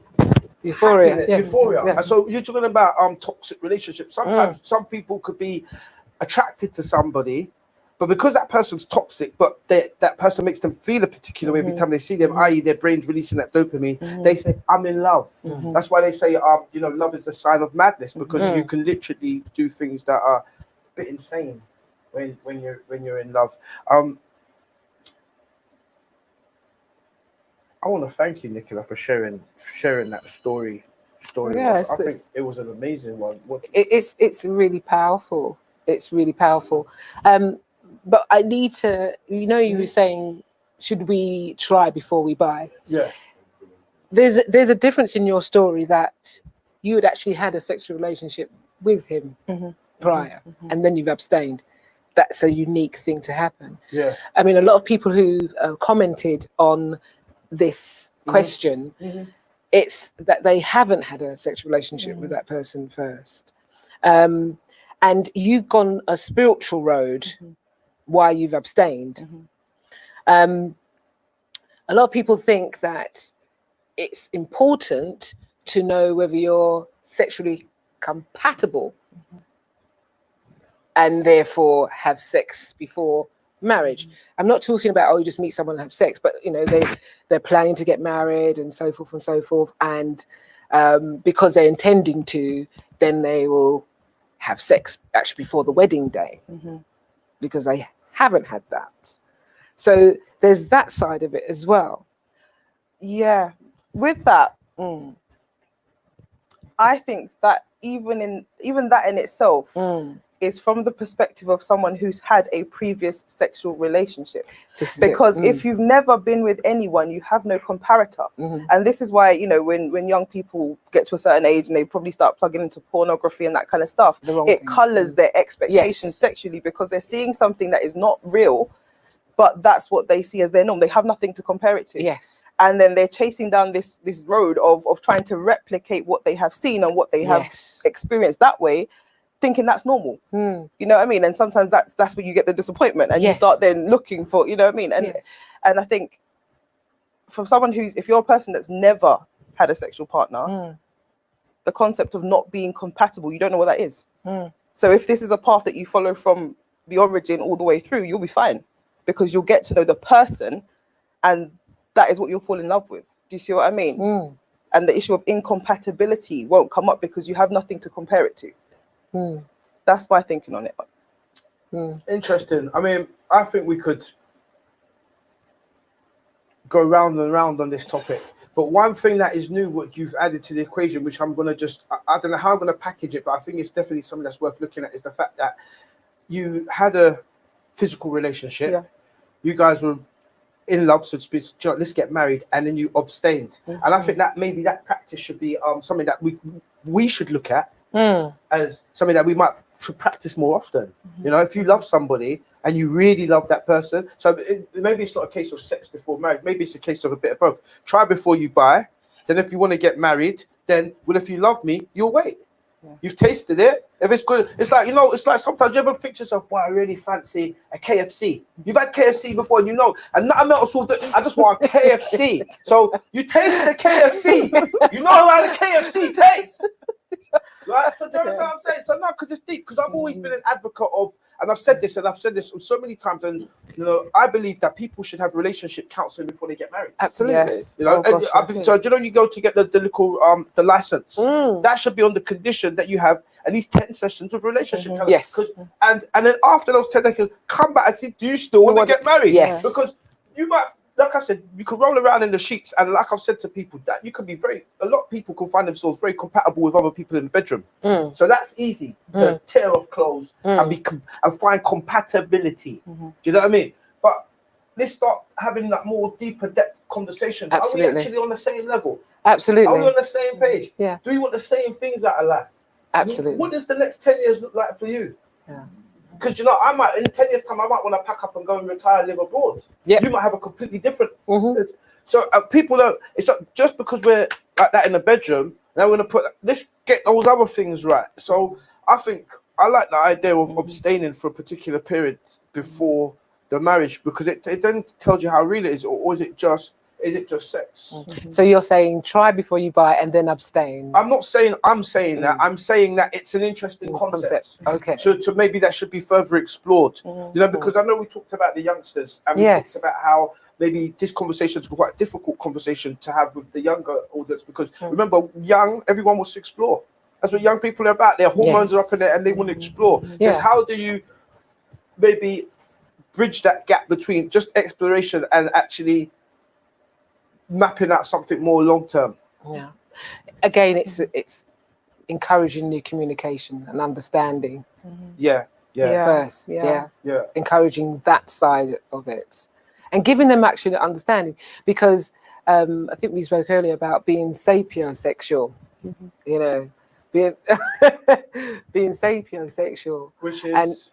euphoria. happiness, Yes. euphoria. Yeah. And so you're talking about toxic relationships. Sometimes some people could be attracted to somebody, but because that person's toxic, but that person makes them feel a particular way every time they see them, i.e., their brain's releasing that dopamine. They say, "I'm in love." That's why they say, love is the sign of madness, because you can literally do things that are a bit insane when you're in love. I want to thank you, Nicola, for sharing that story with us. Yes, I think it's- it was an amazing one. It's really powerful. It's really powerful. But I need to, you were saying, should we try before we buy? Yeah. There's a difference in your story that you had actually had a sexual relationship with him prior, and then you've abstained. That's a unique thing to happen. Yeah. I mean, a lot of people who commented on this question, it's that they haven't had a sexual relationship with that person first. And you've gone a spiritual road while you've abstained. A lot of people think that it's important to know whether you're sexually compatible and therefore have sex before marriage. I'm not talking about, you just meet someone and have sex, but they're planning to get married and so forth, and because they're intending to, then they will have sex actually before the wedding day because they haven't had that. So there's that side of it as well. Yeah, with that, I think that even that in itself is from the perspective of someone who's had a previous sexual relationship. Because if you've never been with anyone, you have no comparator. And this is why, when young people get to a certain age and they probably start plugging into pornography and that kind of stuff, it colors their expectations sexually, because they're seeing something that is not real, but that's what they see as their norm. They have nothing to compare it to. Yes. And then they're chasing down this road of trying to replicate what they have seen and what they have experienced that way, thinking that's normal. You know what I mean? And sometimes that's where you get the disappointment, and you start then looking for, you know what I mean? And and I think for someone if you're a person that's never had a sexual partner, the concept of not being compatible, you don't know what that is. So if this is a path that you follow from the origin all the way through, you'll be fine, because you'll get to know the person, and that is what you'll fall in love with. Do you see what I mean? And the issue of incompatibility won't come up because you have nothing to compare it to. That's my thinking on it. Interesting. I mean, I think we could go round and round on this topic. But one thing that is new, what you've added to the equation, which I'm going to I don't know how I'm going to package it, but I think it's definitely something that's worth looking at, is the fact that you had a physical relationship. Yeah. You guys were in love, so to speak. Let's get married, and then you abstained. And I think that maybe that practice should be something that we should look at as something that we should practice more often. If you love somebody and you really love that person, so maybe it's not a case of sex before marriage. Maybe it's a case of a bit of both. Try before you buy. Then, if you want to get married, then if you love me, you'll wait. You've tasted it. If it's good, it's like, it's like sometimes you ever think to yourself, "Boy, I really fancy a KFC." You've had KFC before, and and nothing else will do. I just want a KFC. So you taste the KFC. You know how the KFC tastes. Right? So do you understand what I'm saying? So no, because it's deep. Because I've always been an advocate of, and I've said this so many times, and I believe that people should have relationship counselling before they get married. Absolutely. Yes. I've been told, you go to get the little the license. That should be on the condition that you have at least 10 sessions of relationship counselling. Yes. And then after those 10 sessions, come back and see, do you still want to get married? Yes. Because you might, like I said, you could roll around in the sheets, and like I've said to people, that you could be a lot of people can find themselves very compatible with other people in the bedroom. So that's easy to tear off clothes and find compatibility. Do you know what I mean? But let's start having that more deeper depth conversations. Absolutely. Are we actually on the same level? Absolutely. Are we on the same page? Yeah. Do you want the same things out of life? Absolutely. What does the next 10 years look like for you? Yeah. Because I might, in 10 years' time, I might want to pack up and go and retire and live abroad. Yep. You might have a completely different. So people don't, it's not just because we're like that in the bedroom, now we're going to let's get those other things right. So I think I like the idea of abstaining for a particular period before the marriage, because it then tells you how real it is, or is it just sex? So you're saying try before you buy and then abstain. I'm saying that. I'm saying that it's an interesting concept. Okay. To maybe that should be further explored. You know, because I know we talked about the youngsters and we talked about how maybe this conversation is quite a difficult conversation to have with the younger audience, because remember, everyone wants to explore. That's what young people are about. Their hormones are up in there and they want to explore. Just how do you maybe bridge that gap between just exploration and actually mapping out something more long term? Yeah. Again, it's encouraging the communication and understanding. First. Yeah. Encouraging that side of it and giving them actually an understanding, because I think we spoke earlier about being sapiosexual. You know, being sapiosexual, which is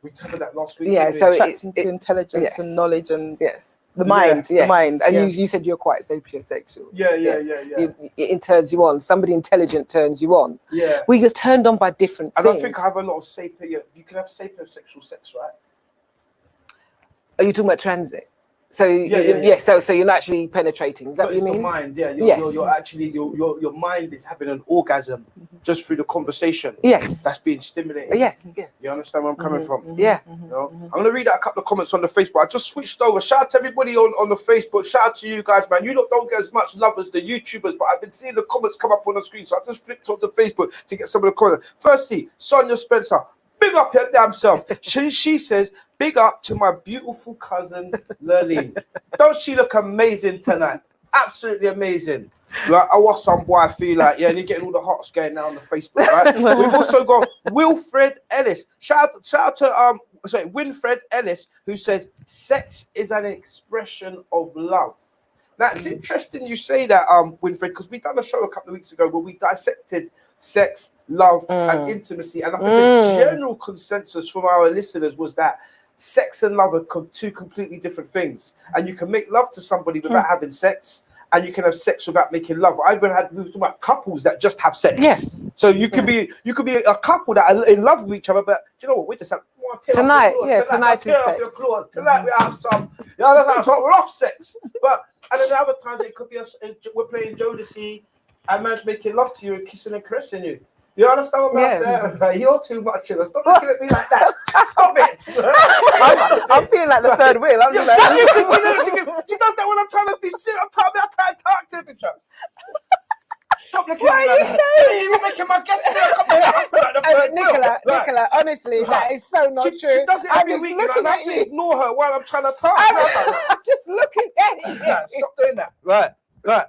we covered that last week. Yeah, so it's into intelligence and knowledge and the mind. And you said you're quite sapiosexual. Yeah. It turns you on. Somebody intelligent turns you on. Yeah. Well, you're turned on by different things. I don't think I have a lot of sapio. You can have sapiosexual sex, right? Are you talking about transit? So so you're not actually penetrating. Is that what you mean? The mind, you're actually your mind is having an orgasm just through the conversation. Yes, that's being stimulated. Yes. You understand where I'm coming from? Yeah. You know? I'm gonna read out a couple of comments on the Facebook. I just switched over. Shout out to everybody on the Facebook. Shout out to you guys, man. You don't get as much love as the YouTubers, but I've been seeing the comments come up on the screen, so I just flipped on the Facebook to get some of the comments. Firstly, Sonia Spencer. Big up your damn self. She says, big up to my beautiful cousin, Lurleen. Don't she look amazing tonight? Absolutely amazing. Like, I watch some boy, I feel like, and you're getting all the hots going now on the Facebook, right? We've also got Wilfred Ellis. Shout out to Winfred Ellis, who says, sex is an expression of love. Now, it's interesting you say that, Winfred, because we done a show a couple of weeks ago where we dissected sex, love, and intimacy. And I think the general consensus from our listeners was that sex and love are two completely different things. And you can make love to somebody without having sex, and you can have sex without making love. We were talking about couples that just have sex. Yes. So you could be a couple that are in love with each other, but do you know what? We just have tonight is sex. Tonight we have some. We're off sex. And then the other times it could be we're playing Jodeci, and man's making love to you and kissing and caressing you. You understand what I'm saying? You're too much. Stop looking at me like that. Stop it. I'm feeling like the third wheel. I'm just like, she does that when I'm trying to be serious. I'm trying to talk to the picture. Stop looking at me like that. You're making my guest Nicola, honestly, that is so not true. She does it every I'm just week. looking at you. Ignore her while I'm trying to talk. I'm just looking at you. Stop doing that. Right. I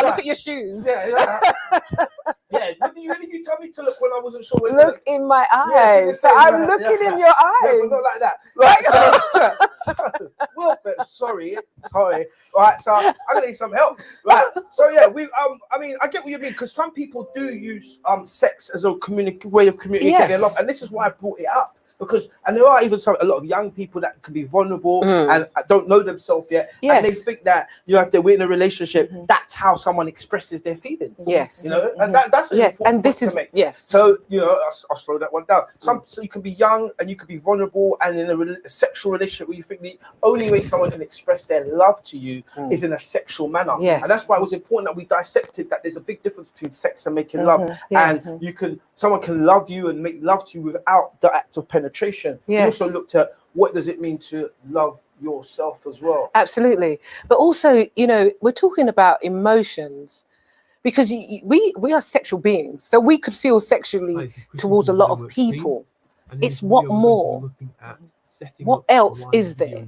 look at your shoes. Yeah. What did you tell me to look when I wasn't sure where to look in my eyes. So I'm looking in your eyes. Yeah, but not like that. Right. Well, sorry. All right. So I'm gonna need some help. Right. So I mean, I get what you mean, because some people do use sex as a way of communicating their love, and this is why I brought it up. And there are even a lot of young people that can be vulnerable and don't know themselves yet, and they think that if they're in a relationship, that's how someone expresses their feelings. Yes, and that's an important point to make. So I'll slow that one down. So you can be young and you can be vulnerable, and in a sexual relationship where you think the only way someone can express their love to you is in a sexual manner. And that's why it was important that we dissected that there's a big difference between sex and making love, and someone can love you and make love to you without the act of penetration. We also looked at what does it mean to love yourself as well. Absolutely. But also, we're talking about emotions, because we are sexual beings, so we could feel sexually towards a lot of people. It's what more? What else is there?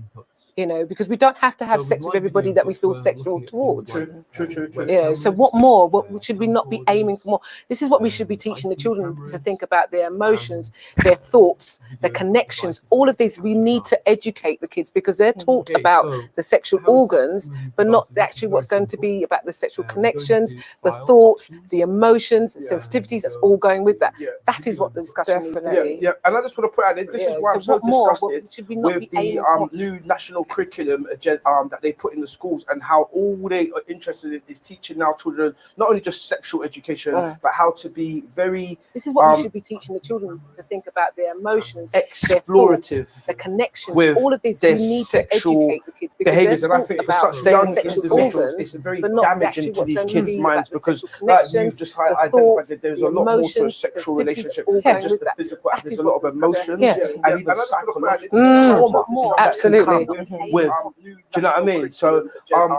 Because we don't have to have sex with everybody that we feel sexual towards. True. So what more? What should we not be aiming for more? This is what we should be teaching the children, to think about their emotions, their thoughts, the connections. All of this, we need to educate the kids, because they're taught about the sexual organs, but not actually what's going to be about the sexual connections, the thoughts, the emotions, the sensitivities. That's all going with that. That is what the discussion needs to be. And I just want to put out there, this is why I'm so disgusted. associated should we not with be aiming the for? new national curriculum that they put in the schools, and how all they are interested in is teaching our children not only just sexual education, but how to be very This is what we should be teaching the children, to think about their emotions, their explorative thoughts, the connections, with all of this. their We need to sexual educate the kids, because behaviors, they're and I taught think for about such their young sexual individuals, organs, it's very but not damaging actually to what's these going kids' to be minds, about the because sexual like you've connections, just the identified thoughts, that there's the a lot more to a emotions, sexual sensitivities, relationship all than going just with the that. physical. That There's is a lot what of this is about. emotions and even psychological trauma that can Absolutely. come with. Do you know what I mean? So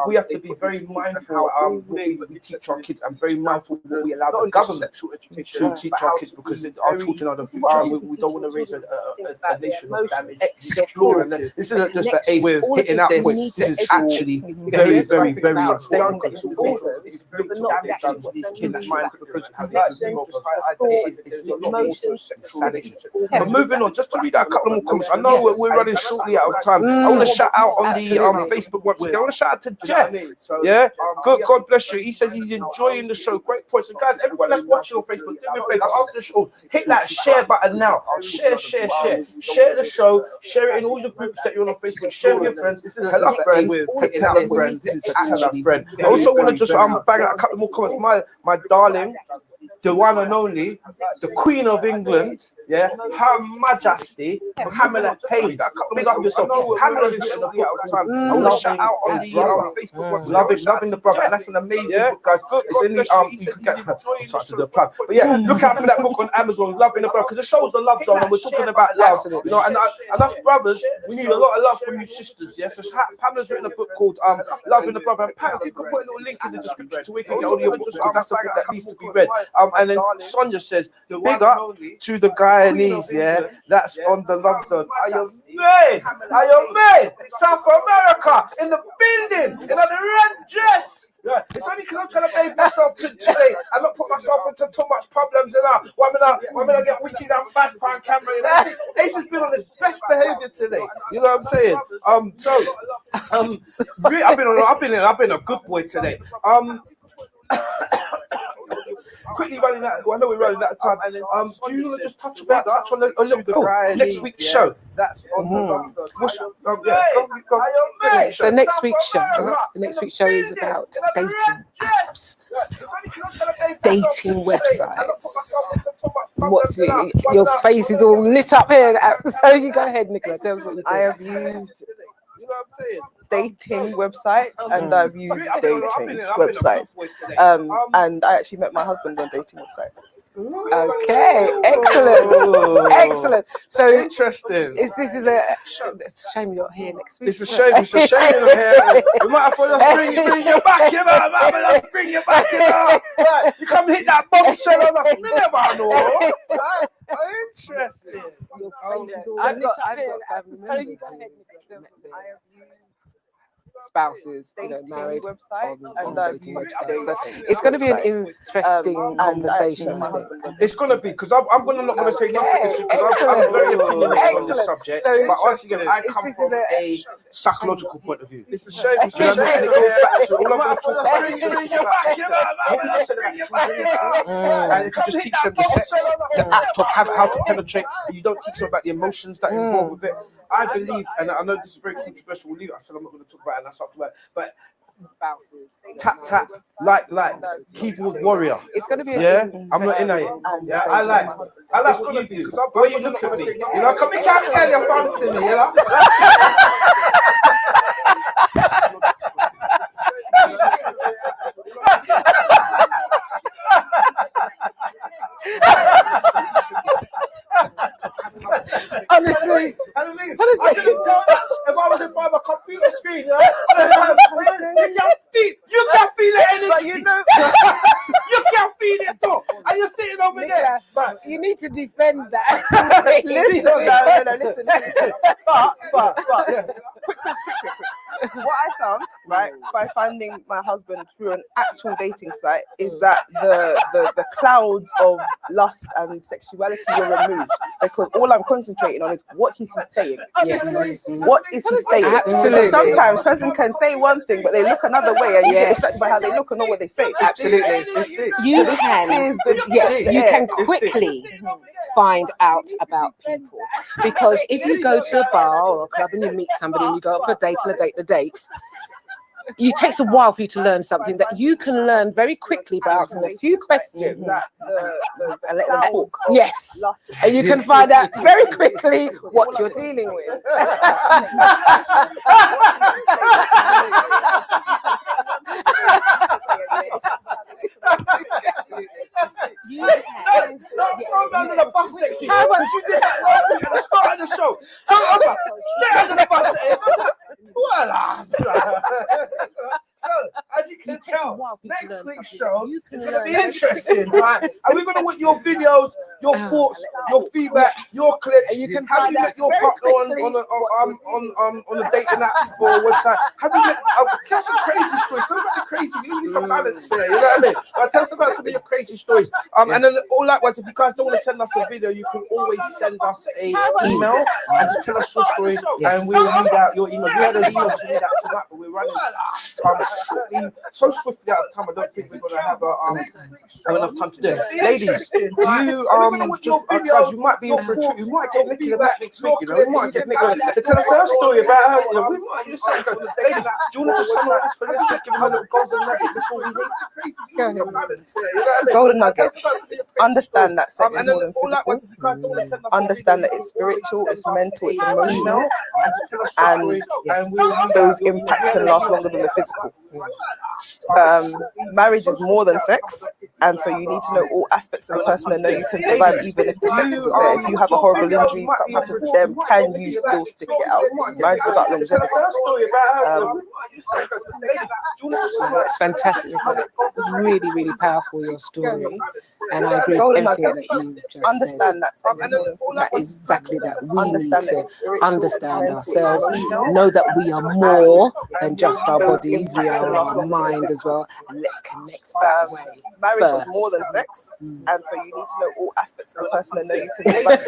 we have to be very mindful what we teach our kids, and very mindful what we allow the government to teach our kids, because our children are the future, and we don't want to raise a nation of damaged children. This isn't just an ace with hitting out points. This is actually very, very, very important. It's very damaging to these kids' minds, because it's a lot more to sexual relationship. But moving on, just to read out a couple more comments. I know we're running shortly out of time. I want to shout out on the Facebook once again. I want to shout out to Jeff. Yeah, good. God bless you. He says he's enjoying the show. Great points. And guys, everyone that's watching on Facebook, do me a favor after the show, hit that share button now. Share the show. Share it in all the groups that you're on Facebook. Share with your friends. Tell our friends. Tell our friends. This is tell our friend. I also want to just bang out a couple more comments. My darling, the one and only, the Queen of England, yeah, Her Majesty, Pamela Payne. Big up yourself. Pamela's written a book out of time. I want to shout out on the Facebook. Loving the brother. And that's an amazing book, guys. It's in the you can get. I'm sorry to do a plug, but yeah, look out for that book on Amazon. Loving the brother, because it shows the love zone, and we're talking about love. You know, and us brothers, we need a lot of love from you sisters. Yeah, so Pamela's written a book called Loving the Brother. And Pam, if you could put a little link in the description to where you can get all your books, because that's a book that needs to be read. And then Sonia says, big up to the Guyanese, yeah, that's on the love zone. Are you made? Are you made? South America in the building, in the red dress. Yeah, it's only because I'm trying to bathe myself today and not put myself into too much problems. Why am I get wicked and bad on camera? You know, Ace has been on his best behavior today. You know what I'm saying? I've been a good boy today. Quickly running that. Well, I know we're running out of time. Do you want to just touch on a little bit next week's show? That's on the So next week's show is about dating apps, dating websites. Your face is all lit up here. So you go ahead, Nicola. Tell us what you think. I have used dating websites and I've used dating websites. And I actually met my husband on dating website. Okay, excellent. So interesting. This is a shame you're here next week. It's a shame you're here. We might have to just bring you back, you know. Bring you back, you know. Right, you come hit that bombshell on us. We never know. Right? Interesting. I've got family members. Spouses, married websites on dating websites. So it's going to be an interesting conversation. It's going to be, because I'm not going to say nothing, because I'm very opinionated on this subject. So, but honestly, I come from a psychological point of view. It's a shame. And it goes back to all I'm going to talk about. What we just said about children, and if you just teach them the sex, the act of how to penetrate, and you don't teach them about the emotions that involve with it. I believe, and I know this is very controversial. We'll leave it. I said I'm not going to talk about it, and that's after that. But tap, like, keyboard warrior. It's going to be I'm not in it. Yeah, I like what you do. The way you look at me, you know, come and can't tell you fancy me, you know. Honestly, I couldn't tell if I was in front of a computer screen. You can't feel it anymore. But you know, you can't feel it though. And you're sitting over there. But you need to defend that. listen. But quick. What I found right, by finding my husband through an actual dating site is that the clouds of lust and sexuality were removed, because all I'm concentrating on is what he's saying. Yes. What is he saying? Absolutely. Because sometimes person can say one thing, but they look another way, and you get distracted by how they look and not what they say. Absolutely. You can, yes, you can quickly find out about people, because if you go to a bar or a club and you meet somebody and you go out for a date and a date, it takes a while for you to learn something that you can learn very quickly by asking a few questions. And let them talk. Yes, and you can find out very quickly what you're dealing with. You can. Don't throw me under the bus next week, because you did that last week at the start of the show. Straight under the bus. So, as you can tell, next week's show is going to be interesting, right? And we're going to want your videos, your thoughts, your feedback, your clips. And you can have find you met out your very partner quickly. on a dating app or website? Have you met? Tell some crazy stories. Tell about the crazy. We need some balance there. You know what I mean? Tell us about some of your crazy stories. And then, all likewise, if you guys don't want to send us a video, you can always send us a email and just tell us your story, and we'll read out your email. We had an email to read out tonight, but we're running shortly, so swiftly out of time. I don't think we're going to have enough time to do it. Ladies, do you just guys, you might be in for a treat. You might get Nick in the back next week. You know, we might get Nick to tell us her story about how, you know, we might just say, ladies, do you want to just summarize for this? Just give them a little golden nuggets before we leave. Golden nuggets. Understand that sex is more than physical. Understand that it's spiritual, it's mental, it's emotional, and those impacts can last longer than the physical. Marriage is more than sex, and so you need to know all aspects of a person and know you can survive even if the sex wasn't there. If you have a horrible injury, something happens to them, can you still stick it out? Marriage is about longevity. That's fantastic. It's really, really powerful, your story, and I agree with everything that you just Understand said. that sex is more than physical. That is exactly that. We need Understand that to it's spiritual, understand it's ourselves, mental, know that we are more than just our bodies, we are our mind as well, and let's connect that way. Marriage is more than sex, and so you need to know all aspects of a person and know you can survive.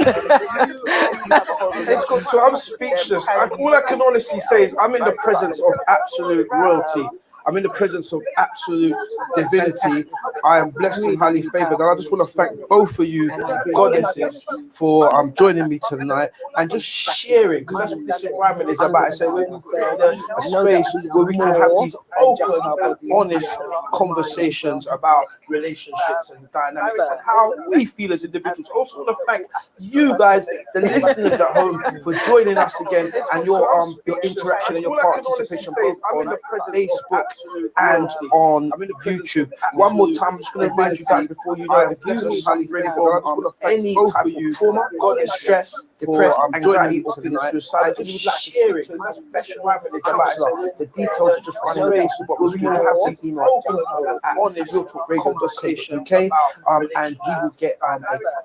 Let's go to. I'm speechless. All I can honestly say is I'm in the presence of absolute royalty. I'm in the presence of absolute divinity. I am blessed and highly favored. And I just want to thank both of you goddesses for joining me tonight and just sharing, because that's what this environment is about. So we're creating a space where we can have these open and honest conversations about relationships and dynamics and how we feel as individuals. I also want to thank you guys, the listeners at home, for joining us again, and your interaction and your participation both on Facebook and on YouTube. One more time, I'm just going to remind you guys before you know, if you have ready for any type of trauma, stress, depression, anxiety, or feeling suicidal, and you'd like to share it with a professional counselor, the details are just running on Facebook, but we can have some email honest conversation, okay? And we will get a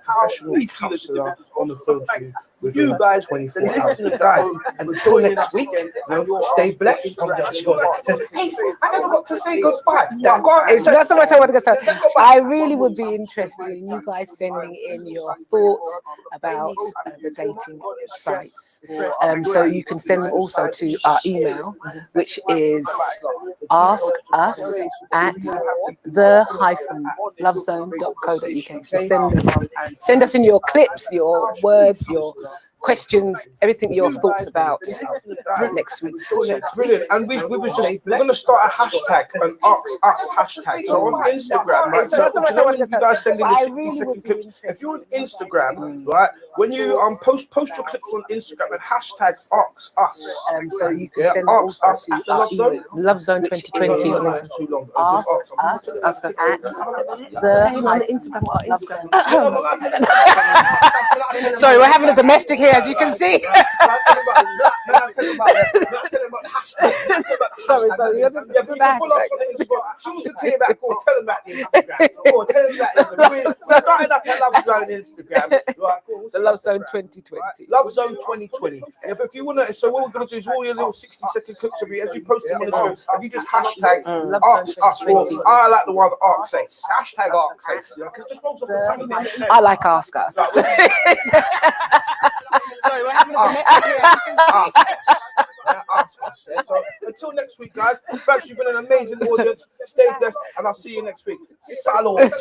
professional counselor on the phone to you. With you guys, 24 hours. Guys, until next week, stay blessed. Hey, I never got to say goodbye. It's not so much I want to go. I really would be interested in you guys sending in your thoughts about the dating sites. So you can send them also to our email, which is askus@the-lovezone.co.uk. So send us in your clips, your words, your questions, everything, your thoughts about next week's show. Brilliant. And we're going to start a hashtag, an Ask Us hashtag. So on Instagram, right? So you know when you guys send in the 60-second clips, if you're on Instagram, right, when you post your clips on Instagram and hashtag Ask Us. So you can send also to our email, Lovezone 2020 on Ask us at the Instagram or Instagram. Sorry, we're having a domestic here, as you can see. Sorry, you're Yeah, but you can follow us on Instagram. She wants to tell you about, go on, tell them about the Instagram. Go on, tell them about Instagram. We're starting up at Love Zone Instagram. Right, go on, what's the the Love Zone Instagram? 2020. Right, Love Zone 2020. Yeah, but if you want to, so what we're going to do is all your little 60-second clips of you, as you post them on the show, if you just hashtag Love Ask Zone Us for, 2020. I like the one Ask Us. Hashtag Ask Us. Yeah, 'cause it just rolls off the tongue a bit. I like Ask Us. Sorry, what happened? Ask Us. Ask Us. Yeah, so until next week, guys. Thanks, you've been an amazing audience. Stay blessed, and I'll see you next week. Salute.